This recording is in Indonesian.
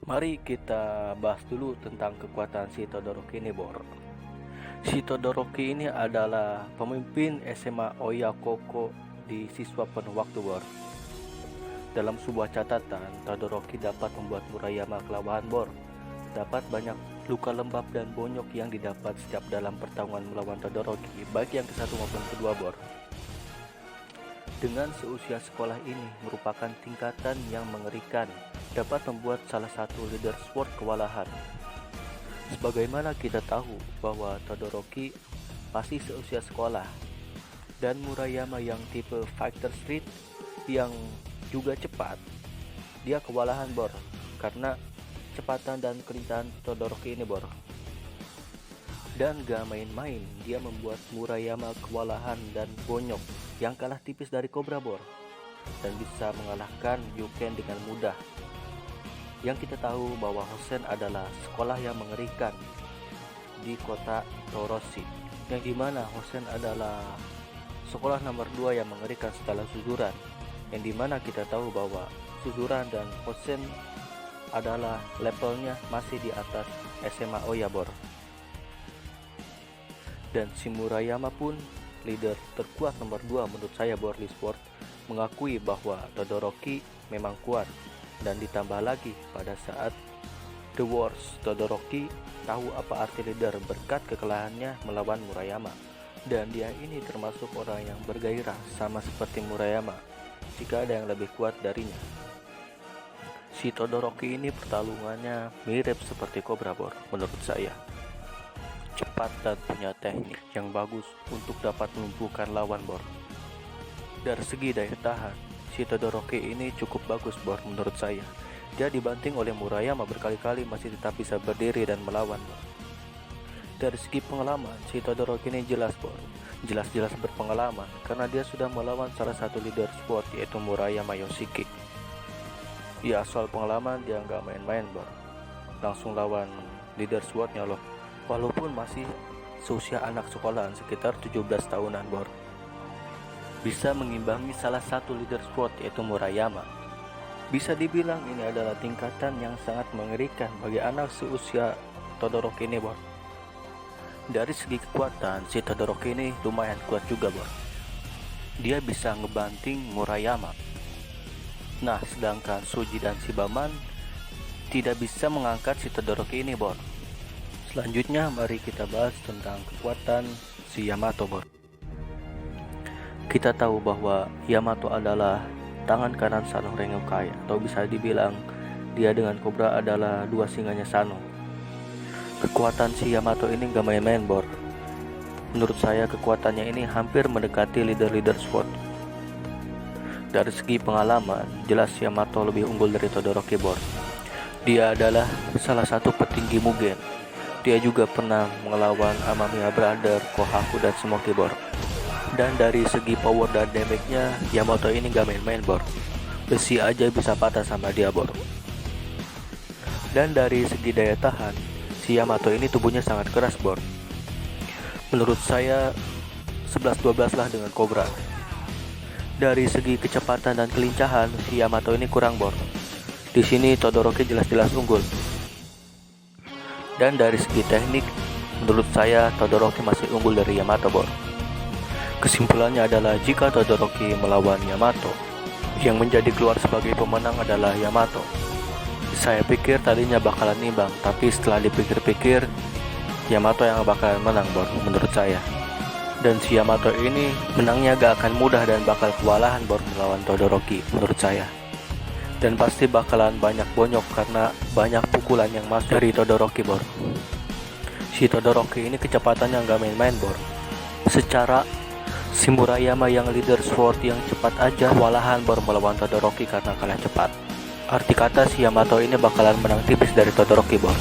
Mari kita bahas dulu tentang kekuatan si Todoroki ini, Bor. Si Todoroki ini adalah pemimpin SMA Oyakoko di siswa penuh waktu, Bor. Dalam sebuah catatan, Todoroki dapat membuat Murayama kelabakan, Bor. Dapat banyak luka lembab dan bonyok yang didapat setiap dalam pertarungan melawan Todoroki, baik yang ke-1 maupun kedua, Bor. Dengan seusia sekolah ini merupakan tingkatan yang mengerikan, dapat membuat salah satu leader sword kewalahan. Sebagaimana kita tahu bahwa Todoroki masih seusia sekolah, dan Murayama yang tipe fighter street yang juga cepat, dia kewalahan, Bor, karena kecepatan dan kelincahan Todoroki ini, Bor. Dan gak main-main, dia membuat Murayama kewalahan dan bonyok yang kalah tipis dari Cobra, Bor, dan bisa mengalahkan Yuken dengan mudah. Yang kita tahu bahwa Hosen adalah sekolah yang mengerikan di kota Toroshi, yang dimana Hosen adalah sekolah nomor 2 yang mengerikan setelah Suzuran, yang dimana kita tahu bahwa Suzuran dan Hosen adalah levelnya masih di atas SMA Oya, Bor. Dan si Murayama pun leader terkuat nomor 2 menurut saya, Bor, di sport, mengakui bahwa Todoroki memang kuat. Dan ditambah lagi pada saat The Wars, Todoroki tahu apa arti leader berkat kekalahannya melawan Murayama. Dan dia ini termasuk orang yang bergairah sama seperti Murayama jika ada yang lebih kuat darinya. Si Todoroki ini pertarungannya mirip seperti Cobra, Bor, menurut saya. Cepat dan punya teknik yang bagus untuk dapat melumpuhkan lawan, Bor. Dari segi daya tahan, si Todoroki ini cukup bagus, Bor, menurut saya. Dia dibanting oleh Murayama berkali-kali masih tetap bisa berdiri dan melawan, Bor. Dari segi pengalaman, si Todoroki ini jelas, Bor, jelas-jelas berpengalaman karena dia sudah melawan salah satu leader sport, yaitu Murayama Yoshiki. Ya, soal pengalaman dia nggak main-main, Bor. Langsung lawan leader SWAT-nya loh. Walaupun masih seusia anak sekolahan sekitar 17 tahunan, Bor. Bisa mengimbangi salah satu leader SWAT, yaitu Murayama. Bisa dibilang ini adalah tingkatan yang sangat mengerikan bagi anak seusia Todoroki ini, Bor. Dari segi kekuatan, si Todoroki ini lumayan kuat juga, Bor. Dia bisa ngebanting Murayama. Nah, sedangkan Suji dan Shibaman tidak bisa mengangkat si Todoroki ini, Bor. Selanjutnya mari kita bahas tentang kekuatan si Yamato, Bor. Kita tahu bahwa Yamato adalah tangan kanan Sano Rengokai, atau bisa dibilang dia dengan Cobra adalah dua singanya Sano. Kekuatan si Yamato ini gak main-main, Bor. Menurut saya kekuatannya ini hampir mendekati leader-leader SWAT. Dari segi pengalaman, jelas Yamato lebih unggul dari Todoroki, Bor. Dia adalah salah satu petinggi Mugen. Dia juga pernah melawan Amamiya Brother, Kohaku, dan Smoky, Bor. Dan dari segi power dan damage-nya, Yamato ini gak main-main, Bor. Besi aja bisa patah sama dia, Bor. Dan dari segi daya tahan, si Yamato ini tubuhnya sangat keras, Bor. Menurut saya 11-12 lah dengan Cobra. Dari segi kecepatan dan kelincahan, si Yamato ini kurang, Bor. Di sini Todoroki jelas-jelas unggul. Dan dari segi teknik, menurut saya Todoroki masih unggul dari Yamato, Bor. Kesimpulannya adalah jika Todoroki melawan Yamato, yang menjadi keluar sebagai pemenang adalah Yamato. Saya pikir tadinya bakalan imbang, tapi setelah dipikir-pikir, Yamato yang bakalan menang, Bor, menurut saya. Dan si Yamato ini menangnya gak akan mudah dan bakal kewalahan, Bor, melawan Todoroki, menurut saya. Dan pasti bakalan banyak bonyok karena banyak pukulan yang masuk dari Todoroki, Bor. Si Todoroki ini kecepatannya gak main-main, Bor. Secara si Murayama yang leader sword yang cepat aja kewalahan, Bor, melawan Todoroki karena kalah cepat. Arti kata si Yamato ini bakalan menang tipis dari Todoroki, Bor.